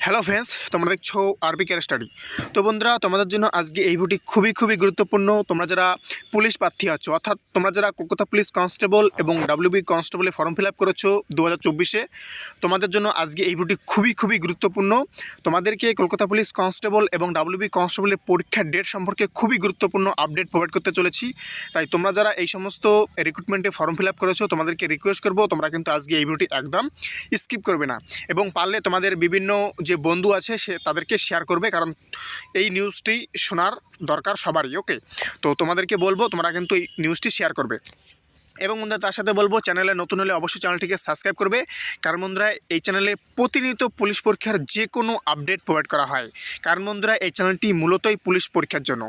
Hello friends, তোমরা দেখছো আরবি কেয়ার স্টাডি। তো বন্ধুরা, তোমাদের জন্য আজকে এই ভিডিওটি খুবই গুরুত্বপূর্ণ। তোমরা যারা পুলিশ প্রার্থী আছো, অর্থাৎ তোমরা যারা কলকাতা পুলিশ কনস্টেবল এবং ডাব্লিউবি কনস্টেবলে ফর্ম ফিল আপ করেছো 2024-এ, তোমাদের জন্য আজকে এই ভিডিওটি খুবই গুরুত্বপূর্ণ। তোমাদেরকে কলকাতা পুলিশ কনস্টেবল এবং ডাব্লিউবি কনস্টেবলের পরীক্ষার ডেট সম্পর্কে খুবই গুরুত্বপূর্ণ আপডেট প্রোভাইড করতে চলেছি। তাই তোমরা যারা এই সমস্ত রিক্রুটমেন্টে ফর্ম ফিল আপ করেছো, তোমাদেরকে রিকোয়েস্ট করবো তোমরা কিন্তু আজকে এই ভিডিওটি একদম স্কিপ করবে না, এবং পারলে তোমাদের বিভিন্ন যে বন্ধু আছে তাদেরকে শেয়ার করবে, কারণ এই নিউজটি শোনার দরকার সবারই। ওকে, তো তোমাদেরকে বলবো তোমরা কিন্তু এই নিউজটি শেয়ার করবে। এবং বন্ধুরা, তার সাথে বলবো চ্যানেলে নতুন হলে অবশ্যই চ্যানেলটিকে সাবস্ক্রাইব করবে, কারণ বন্ধুরা এই চ্যানেলে প্রতিনিয়ত পুলিশ পরীক্ষার যে কোনো আপডেট প্রোভাইড করা হয়। কারণ বন্ধুরা এই চ্যানেলটি মূলতই পুলিশ পরীক্ষার জন্য,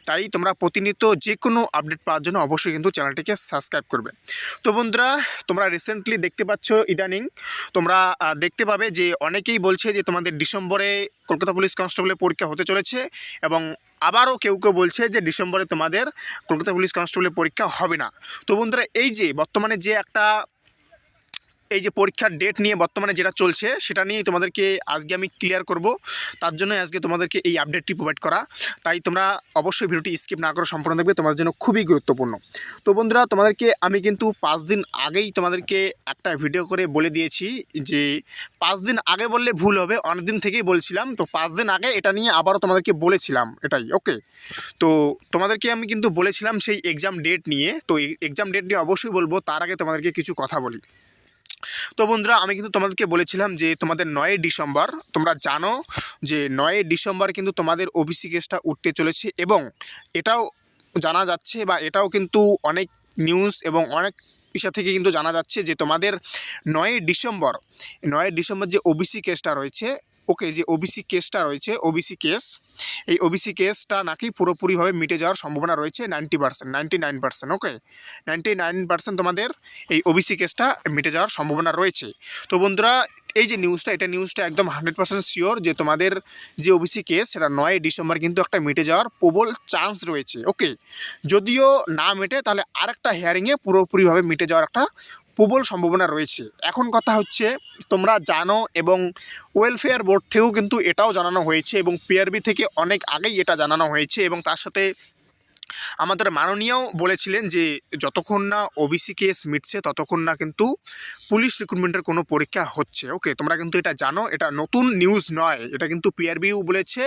তাই তোমরা প্রতিনিয়ত যে কোনো আপডেট পাওয়ার জন্য অবশ্যই কিন্তু চ্যানেলটিকে সাবস্ক্রাইব করবে। তো বন্ধুরা, তোমরা রিসেন্টলি দেখতে পাচ্ছ, ইদানিং তোমরা দেখতে পাবে যে অনেকেই বলছে যে তোমাদের ডিসেম্বরে কলকাতা পুলিশ কনস্টেবলের পরীক্ষা হতে চলেছে, এবং আবারও কেউ বলছে যে ডিসেম্বরে তোমাদের কলকাতা পুলিশ কনস্টেবলের পরীক্ষা হবে না। তো বন্ধুরা, এই যে বর্তমানে যে একটা এই যে পরীক্ষার ডেট নিয়ে বর্তমানে যেটা চলছে, সেটা নিয়ে তোমাদেরকে আজকে আমি ক্লিয়ার করব। তার জন্য আজকে তোমাদেরকে এই আপডেটটি প্রোভাইড করা। তাই তোমরা অবশ্যই ভিডিওটি স্কিপ না করে সম্পূর্ণ দেখবে, তোমাদের জন্য খুবই গুরুত্বপূর্ণ। তো বন্ধুরা, তোমাদেরকে আমি কিন্তু 5 দিন আগেই তোমাদেরকে একটা ভিডিও করে বলে দিয়েছি যে 5 দিন আগে বললে ভুল হবে, অনেক দিন থেকেই বলছিলাম। তো 5 দিন আগে এটা নিয়ে আবারও তোমাদেরকে বলেছিলাম এটাই। ওকে, তো তোমাদেরকে আমি কিন্তু বলেছিলাম সেই এক্সাম ডেট নিয়ে। তো এই এক্সাম ডেট নিয়ে অবশ্যই বলবো, তার আগে তোমাদেরকে কিছু কথা বলি। তো বন্ধুরা, আমি কিন্তু তোমাদেরকে বলেছিলাম যে তোমাদের 9 ডিসেম্বর, তোমরা জানো যে 9 ডিসেম্বর কিন্তু তোমাদের ওবিসি কেসটা উঠতে চলেছে, এবং এটাও জানা যাচ্ছে বা এটাও কিন্তু অনেক নিউজ এবং অনেক বিষয় থেকে কিন্তু জানা যাচ্ছে যে তোমাদের 9 ডিসেম্বর যে ওবিসি কেসটা রয়েছে, ওকে, যে ওবিসি কেসটা রয়েছে, ওবিসি কেস, এই ওবিসি কেসটা নাকি পুরোপুরিভাবে মিটে যাওয়ার সম্ভাবনা রয়েছে 90%, 99%। ওকে, 99% তোমাদের এই ওবিসি কেসটা মিটে যাওয়ার সম্ভাবনা রয়েছে। তো বন্ধুরা, এই যে নিউজটা একদম 100% শিওর যে তোমাদের যে ওবিসি কেস, সেটা 9 ডিসেম্বর কিন্তু একটা মিটে যাওয়ার প্রবল চান্স রয়েছে। ওকে, যদিও না মেটে, তাহলে আরেকটা হিয়ারিংয়ে পুরোপুরিভাবে মিটে যাওয়ার একটা প্রবল সম্ভাবনা রয়েছে। এখন কথা হচ্ছে, তোমরা জানো এবং ওয়েলফেয়ার বোর্ড থেকেও কিন্তু এটাও জানানো হয়েছে, এবং পিআরবি থেকে অনেক আগেই এটা জানানো হয়েছে, এবং তার সাথে আমাদের মাননীয়ও বলেছিলেন যে যতক্ষণ না ওবিসি কেস মিটছে ততক্ষণ না কিন্তু পুলিশ রিক্রুটমেন্টের কোনো পরীক্ষা হচ্ছে। ওকে, তোমরা কিন্তু এটা জানো, এটা নতুন নিউজ নয়, এটা কিন্তু পিআরবিও বলেছে,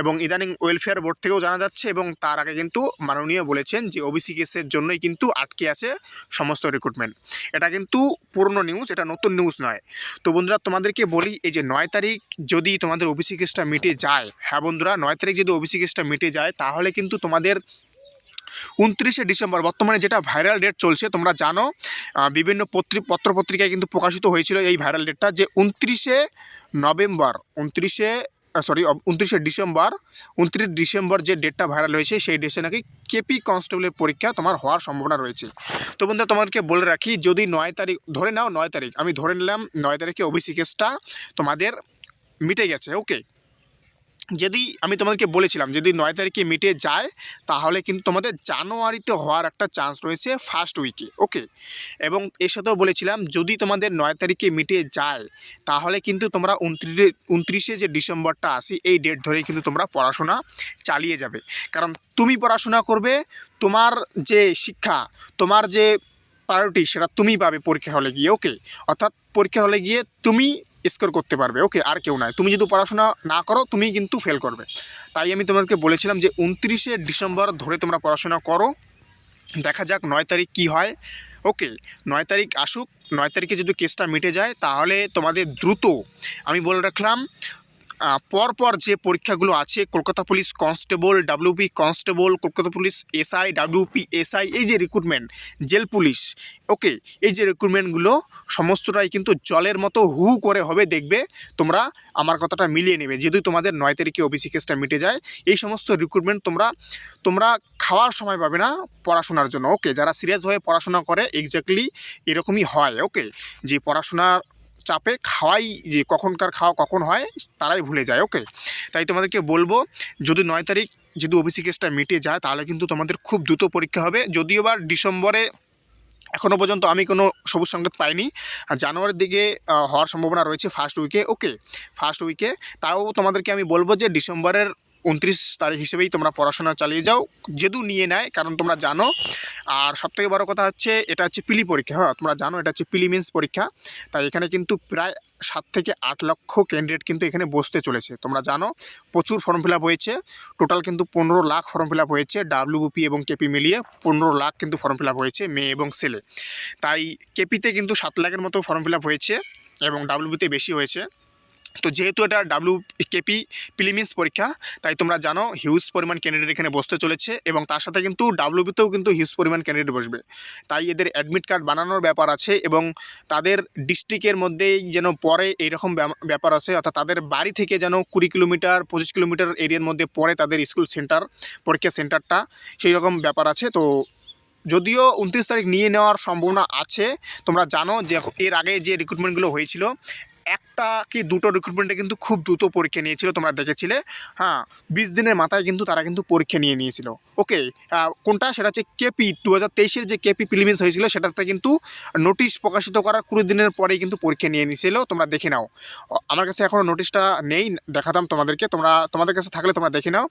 এবং ইদানিং ওয়েলফেয়ার বোর্ড থেকেও জানা যাচ্ছে, এবং তার আগে কিন্তু মাননীয় বলেছেন যে ওবিসি কেসের জন্যই কিন্তু আটকে আছে সমস্ত রিক্রুটমেন্ট। এটা কিন্তু পুরনো নিউজ, এটা নতুন নিউজ নয়। তো বন্ধুরা, তোমাদেরকে বলি, এই যে 9 তারিখ যদি তোমাদের ওবিসি কেসটা মিটে যায়, হ্যাঁ বন্ধুরা, 9 তারিখ যদি ওবিসি কেসটা মিটে যায়, তাহলে কিন্তু তোমাদের 29শে ডিসেম্বর, বর্তমানে যেটা ভাইরাল ডেট চলছে, তোমরা জানো বিভিন্ন পত্রপত্রিকায় কিন্তু প্রকাশিত হয়েছিল এই ভাইরাল ডেটটা, যে 29শে ডিসেম্বর যে ডেটটা ভাইরাল হয়েছে, সেই ডেটে নাকি কেপি কনস্টেবলের পরীক্ষা তোমার হওয়ার সম্ভাবনা রয়েছে। তো বন্ধুরা, তোমাদেরকে বলে রাখি, যদি 9 তারিখ ধরে নাও, 9 তারিখ আমি ধরে নিলাম, 9 তারিখে ওবিসি কেসটা তোমাদের মিটে গেছে। ওকে, যদি আমি তোমাদেরকে বলেছিলাম যদি 9 তারিখে মিটে যায়, তাহলে কিন্তু তোমাদের জানুয়ারিতে হওয়ার একটা চান্স রয়েছে ফার্স্ট উইকে। ওকে, এবং এর সাথেও বলেছিলাম যদি তোমাদের 9 তারিখে মিটে যায়, তাহলে কিন্তু তোমরা 29শে যে ডিসেম্বরটা আসি, এই ডেট ধরেই কিন্তু তোমরা পড়াশোনা চালিয়ে যাবে। কারণ তুমি পড়াশোনা করবে, তোমার যে শিক্ষা, তোমার যে প্রায়োরিটি, সেটা তুমি পাবে পরীক্ষা হলে গিয়ে। ওকে, অর্থাৎ পরীক্ষা হলে গিয়ে তুমি স্কোর করতে পারবে। ওকে, আর কেউ নয়। তুমি যদি পড়াশোনা না করো, তুমি কিন্তু ফেল করবে। তাই আমি তোমাদেরকে বলেছিলাম যে 29শে ডিসেম্বর ধরে তোমরা পড়াশোনা করো, দেখা যাক 9 তারিখ কী হয়। ওকে, 9 তারিখ আসুক, 9 তারিখে যদি কেসটা মিটে যায়, তাহলে তোমাদের দ্রুত, আমি বলে রাখলাম, পরপর যে পরীক্ষাগুলো আছে, Kolkata police constable, WP constable, Kolkata police SI, WP SI, এই যে রিক্রুটমেন্ট, জেল পুলিশ, ওকে, এই যে রিক্রুটমেন্টগুলো সমস্তটাই কিন্তু জলের মতো হু করে হবে। দেখবে তোমরা আমার কথাটা মিলিয়ে নেবে, যদি তোমাদের 9 তারিখে ওবিসি কেসটা মিটে যায়, এই সমস্ত রিক্রুটমেন্ট তোমরা খাওয়ার সময় পাবে না পড়াশোনার জন্য। ওকে, যারা সিরিয়াসভাবে পড়াশোনা করে এক্স্যাক্টলি এরকমই হয়। ওকে, যে পড়াশোনার চাপে খাওয়াই, যে কখনকার খাওয়া কখন হয় তারাই ভুলে যায়। ওকে, তাই তোমাদেরকে বলবো, যদি 9 তারিখ যদি ওবিসি কেসটা মিটে যায়, তাহলে কিন্তু তোমাদের খুব দ্রুত পরীক্ষা হবে। যদিও বা ডিসেম্বরে এখনও পর্যন্ত আমি কোনো সবুজ সংকেত পাইনি। আর জানুয়ারির দিকে হওয়ার সম্ভাবনা রয়েছে ফার্স্ট উইকে। ওকে, ফার্স্ট উইকে। তাও তোমাদেরকে আমি বলবো যে ডিসেম্বরের 29 তারিখ হিসেবেই তোমরা পড়াশোনা চালিয়ে যাও, যেহেতু নিয়ে নেয়, কারণ তোমরা জানো। আর সবথেকে বড় কথা হচ্ছে এটা হচ্ছে পিলি পরীক্ষা। হ্যাঁ, তোমরা জানো এটা হচ্ছে প্রিলিমিনস পরীক্ষা। তাই এখানে কিন্তু প্রায় 7 থেকে 8 লক্ষ ক্যান্ডিডেট কিন্তু এখানে বসতে চলেছে। তোমরা জানো প্রচুর ফর্ম ফিল আপ হয়েছে। টোটাল কিন্তু 15 লাখ ফর্ম ফিল আপ হয়েছে। ডাব্লিউবিপি এবং কেপি মিলিয়ে 15 লাখ কিন্তু ফর্ম ফিল আপ হয়েছে, মেয়ে এবং ছেলে। তাই কেপিতে কিন্তু 7 লাখের মতো ফর্ম ফিল আপ হয়েছে এবং ডাব্লিউবিতে বেশি হয়েছে। তো যেহেতু এটা কেপি প্রিলিমিনস পরীক্ষা, তাই তোমরা জানো হিউজ পরিমাণ ক্যান্ডিডেট এখানে বসতে চলেছে এবং তার সাথে কিন্তু ডাব্লিউবিতেও কিন্তু হিউজ পরিমাণ ক্যান্ডিডেট বসবে। তাই এদের অ্যাডমিট কার্ড বানানোর ব্যাপার আছে এবং তাদের ডিস্ট্রিক্টের মধ্যেই যেন পড়ে এইরকম ব্যাপার আছে, অর্থাৎ তাদের বাড়ি থেকে যেন 20 কিলোমিটার 25 কিলোমিটার এরিয়ার মধ্যে পড়ে তাদের স্কুল সেন্টার, পরীক্ষা সেন্টারটা, সেই রকম ব্যাপার আছে। তো যদিও 29 তারিখ নিয়ে নেওয়ার সম্ভাবনা আছে, তোমরা জানো যে এর আগে যে রিক্রুটমেন্টগুলো হয়েছিল একটা কি দুটো রিক্রুটমেন্টে কিন্তু খুব দ্রুত পরীক্ষা নিয়েছিল, তোমরা দেখেছিলে। হ্যাঁ, 20 দিনের মাথায় কিন্তু তারা কিন্তু পরীক্ষা নিয়েছিল। ওকে, কোনটা সেটা হচ্ছে কেপি 2023-এর যে কেপি প্রিলিমিনস হয়েছিল সেটাতে কিন্তু নোটিশ প্রকাশিত করার 20 দিনের পরেই কিন্তু পরীক্ষা নিয়ে নিয়েছিল। তোমরা দেখে নাও, আমার কাছে এখনও নোটিশটা নেই, দেখাতাম তোমাদেরকে। তোমাদের কাছে থাকলে তোমরা দেখে নাও,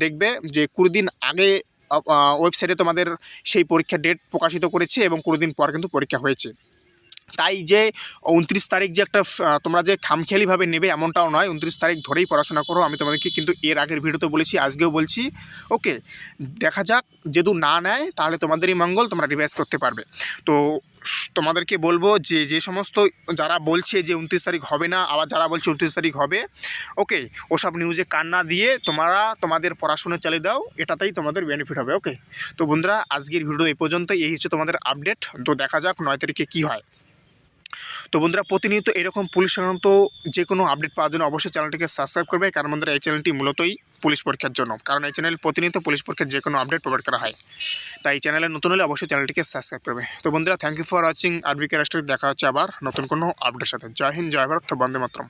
দেখবে যে 20 দিন আগে ওয়েবসাইটে তোমাদের সেই পরীক্ষার ডেট প্রকাশিত করেছে এবং 20 দিন পর কিন্তু পরীক্ষা হয়েছে। তাই যে 29 তারিখ যে একটা তোমরা যে খামখেয়ালিভাবে নেবে এমনটাও নয়। 29 তারিখ ধরেই পড়াশোনা করো, আমি তোমাদেরকে কিন্তু এর আগের ভিডিওতে বলেছি, আজকেও বলছি। ওকে, দেখা যাক, যদি না নেয় তাহলে তোমাদেরই মঙ্গল, তোমরা রিভাইজ করতে পারবে। তো তোমাদেরকে বলবো যে সমস্ত যারা বলছে যে 29 তারিখ হবে না, আবার যারা বলছে 29 তারিখ হবে, ওকে, ওসব নিউজে কান না দিয়ে তোমরা তোমাদের পড়াশোনা চালিয়ে দাও, এটাতেই তোমাদের বেনিফিট হবে। ওকে, তো বন্ধুরা আজকের ভিডিও এই পর্যন্ত। এই হচ্ছে তোমাদের আপডেট। তো দেখা যাক 9 তারিখে কী হয়। তো বন্ধুরা প্রতিনিয়ত এরকম পুলিশ সংক্রান্ত যে কোনো আপডেট পাওয়ার জন্য অবশ্যই চ্যানেলটিকে সাবস্ক্রাইব করবে, কারণ বন্ধুরা এই চ্যানেলটি মূলতই পুলিশ পরীক্ষার জন্য, কারণ এই চ্যানেল প্রতিনিয়ত পুলিশ পরীক্ষার যে কোনো আপডেট প্রোভাইড করা হয়। তাই এই চ্যানেলে নতুন হলে অবশ্যই চ্যানেলটিকে সাবস্ক্রাইব করবে। তো বন্ধুরা থ্যাংক ইউ ফর ওয়াচিং আরবিকে রাষ্ট্র। দেখা হচ্ছে আবার নতুন কোনো আপডেটের সাথে। জয় হিন্দ, জয় ভারত, বন্দে মাতরম।